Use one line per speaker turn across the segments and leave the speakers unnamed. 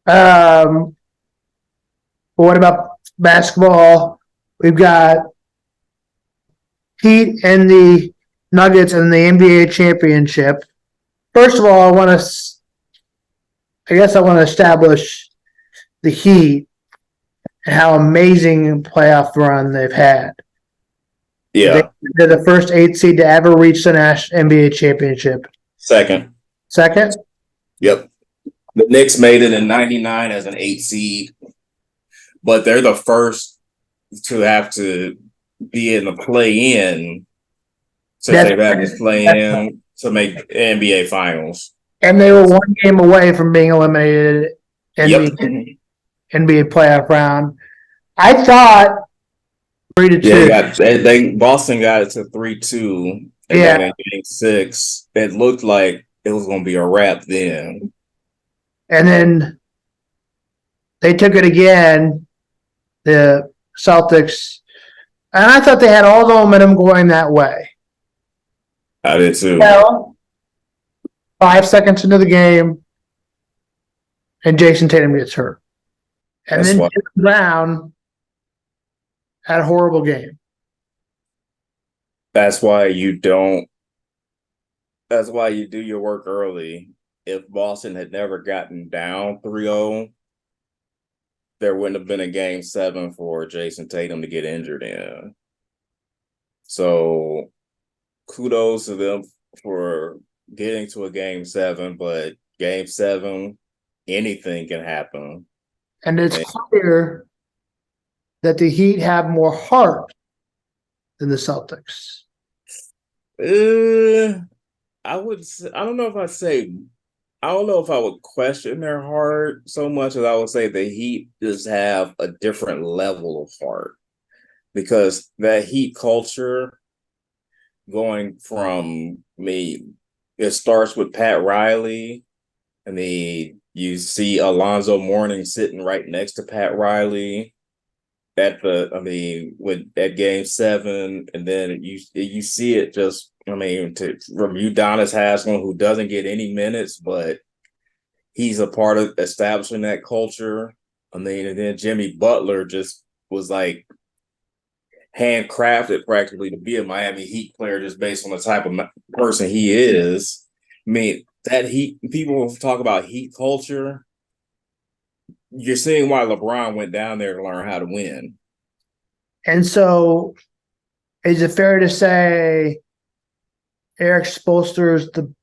Um, what about basketball? We've got Heat and the Nuggets in the NBA championship. First of all, I guess I want to establish the Heat and how amazing playoff run they've had.
Yeah.
They're the first 8 seed to ever reach the NBA championship.
Second.
Second,
Yep. The Knicks made it in '99 as an 8 seed, but they're the first to have to be in the play-in since
that's,
they've had this
that's right.
play-in to make NBA Finals.
And they were one game away from being eliminated in
Yep.
the NBA playoff round. I thought 3-2.
Boston got it to 3-2, and
Yeah,
then in Game 6, it looked like it was going to be a wrap then.
and then they took it again, the Celtics, and I thought they had all the momentum going that way.
I did too.
Well, 5 seconds into the game, and Jason Tatum gets hurt. And
That's
then
why.
Jaylen Brown had a horrible game.
That's why you don't. That's why you do your work early. If Boston had never gotten down 3-0, there wouldn't have been a Game 7 for Jason Tatum to get injured in. So kudos to them for getting to a Game 7, but Game 7, anything can happen.
And it's clear that the Heat have more heart than the Celtics.
I would. I don't know if I say. I don't know if I would question their heart so much as I would say the Heat just have a different level of heart because that Heat culture going from me, it starts with Pat Riley. I mean, you see Alonzo Mourning sitting right next to Pat Riley with at Game 7, and then you see it just. I mean, from Udonis Haslem, who doesn't get any minutes, but he's a part of establishing that culture. I mean, and then Jimmy Butler just was like handcrafted practically to be a Miami Heat player just based on the type of person he is. I mean, that Heat, people talk about Heat culture. You're seeing why LeBron went down there to learn how to win.
And so, is it fair to say Eric Spoelstra is the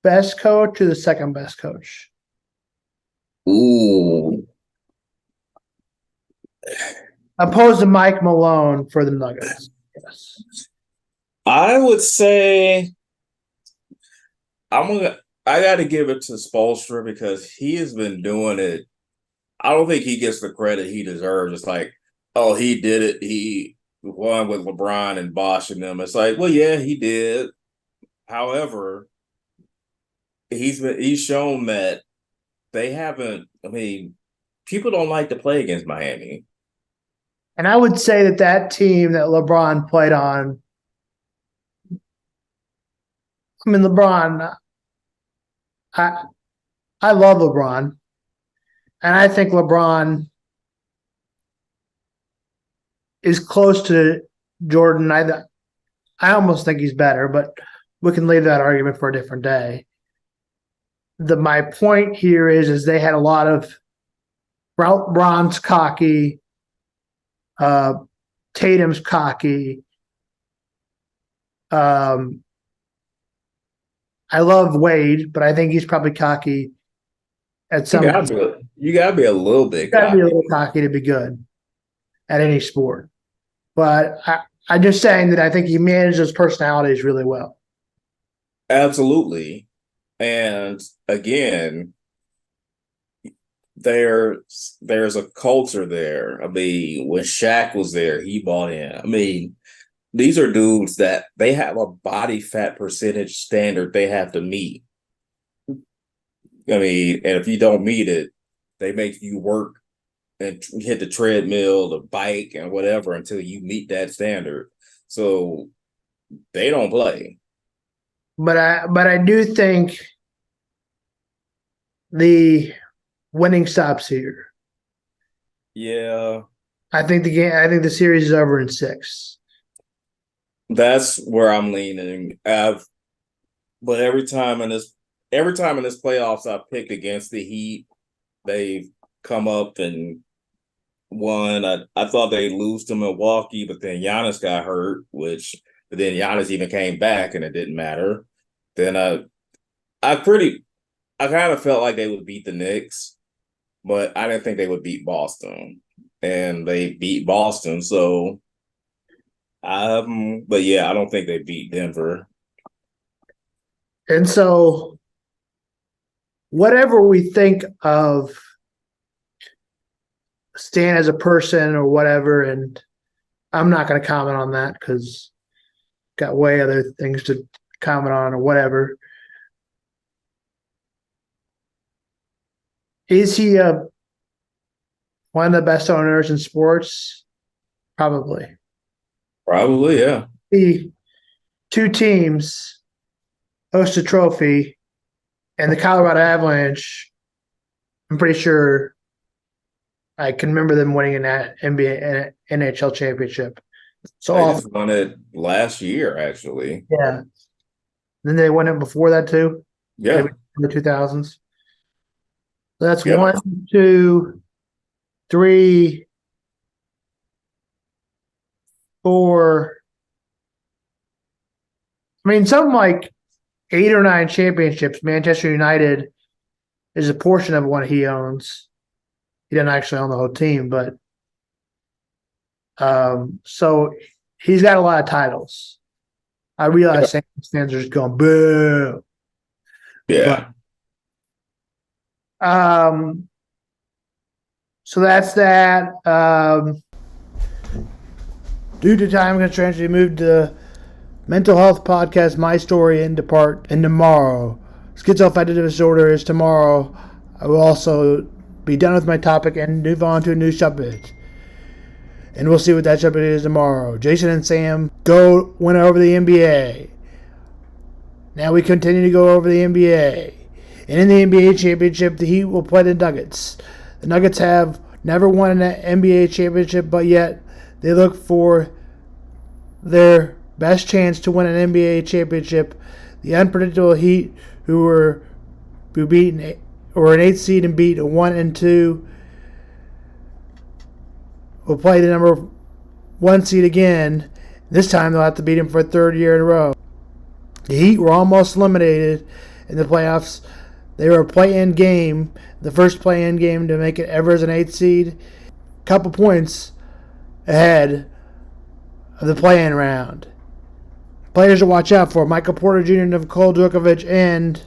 best coach or the second best coach?
Ooh.
Opposed to Mike Malone for the Nuggets. Yes.
I would say I got to give it to Spoelstra because he has been doing it. I don't think he gets the credit he deserves. It's like, oh, he did it. He won with LeBron and Bosh and them. It's like, well, yeah, he did. However, he's shown that they haven't. I mean, people don't like to play against Miami.
And I would say that team that LeBron played on, I mean, LeBron, I love LeBron. And I think LeBron is close to Jordan. I almost think he's better, but we can leave that argument for a different day. My point here is they had a lot of Bron's cocky, Tatum's cocky. I love Wade, but I think he's probably cocky at some.
You gotta be a little bit.
You gotta be a little cocky to be good at any sport. But I'm just saying that I think he managed his personalities really well.
Absolutely. And again, there's a culture there. I mean, when Shaq was there, he bought in. I mean, these are dudes that they have a body fat percentage standard they have to meet. I mean, and if you don't meet it, they make you work and hit the treadmill, the bike, and whatever until you meet that standard. So they don't play.
But I do think the winning stops here.
Yeah,
I think the series is over in 6.
that's where I'm leaning. But every time in this playoffs I picked against the Heat, they've come up and won. I thought they'd lose to Milwaukee, but then Giannis got hurt, but then Giannis even came back and it didn't matter. Then I kind of felt like they would beat the Knicks, but I didn't think they would beat Boston. And they beat Boston, so but yeah, I don't think they beat Denver.
And so, whatever we think of Stan as a person or whatever, and I'm not going to comment on that because got way other things to comment on or whatever. Is he one of the best owners in sports? Probably.
Probably, yeah.
The 2 teams host a trophy, and the Colorado Avalanche, I'm pretty sure I can remember them winning an NBA and NHL championship. So
They just won it last year, actually.
yeah. Then they won it before that too.
Yeah.
Maybe in the 2000s. So that's
Yep.
1, 2, 3, 4. I mean, something like 8 or 9 championships. Manchester United is a portion of one he owns. He doesn't actually own the whole team, but so he's got a lot of titles. I realize Saints fans are just going boo.
Yeah.
But, so that's that. Due to time constraints, we moved the mental health podcast, My Story, into tomorrow. Schizoaffective disorder is tomorrow. I will also be done with my topic and move on to a new subject. And we'll see what that subject is tomorrow. Jason and Sam went over the NBA. Now we continue to go over the NBA. And in the NBA championship, the Heat will play the Nuggets. The Nuggets have never won an NBA championship, but yet they look for their best chance to win an NBA championship. The unpredictable Heat, who were an 8th seed and beat a 1 and 2, will play the number 1 seed again. This time they'll have to beat him for a 3rd year in a row. The Heat were almost eliminated in the playoffs. They were a play-in game, the first play-in game to make it ever as an 8th seed. Couple points ahead of the play-in round. Players to watch out for: Michael Porter Jr., Nikola Djokovic, and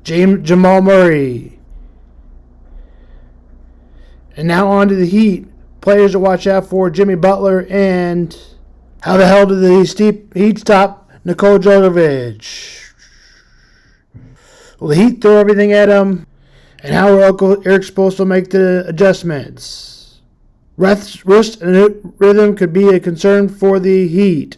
Jamal Murray. And now on to the Heat. Players to watch out for: Jimmy Butler, and how the hell did the Heat stop Nikola Djokovic? Will the Heat throw everything at him? And how will Uncle Eric supposed to make the adjustments? Rest and rhythm could be a concern for the Heat.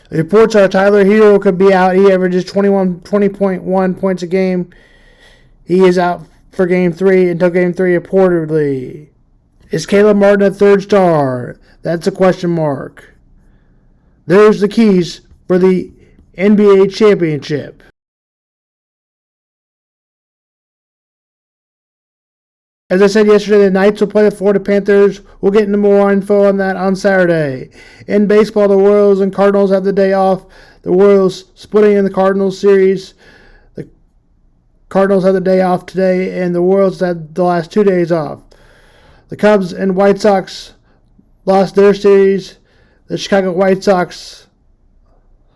The reports are Tyler Hero could be out. He averages 20.1 points a game. He is out for Game 3 until Game 3 reportedly. Is Caleb Martin a 3rd star? That's a question mark. There's the keys for the NBA championship. As I said yesterday, the Knights will play the Florida Panthers. We'll get into more info on that on Saturday. In baseball, the Royals and Cardinals have the day off. The Royals splitting in the Cardinals series. The Cardinals have the day off today, and the Royals had the last 2 days off. The Cubs and White Sox lost their series. The Chicago White Sox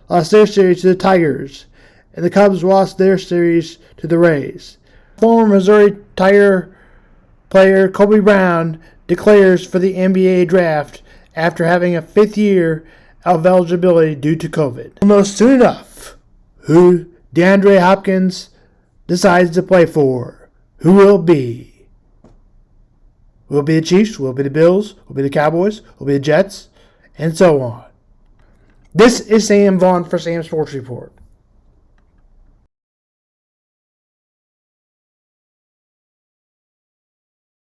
lost their series to the Tigers, and the Cubs lost their series to the Rays. Former Missouri Tiger player Kobe Brown declares for the NBA draft after having a 5th year of eligibility due to COVID. We'll know soon enough who DeAndre Hopkins decides to play for. Who will it be? Will it be the Chiefs? Will it be the Bills? Will it be the Cowboys? Will it be the Jets? And so on. This is Sam Vaughn for Sam Sports Report.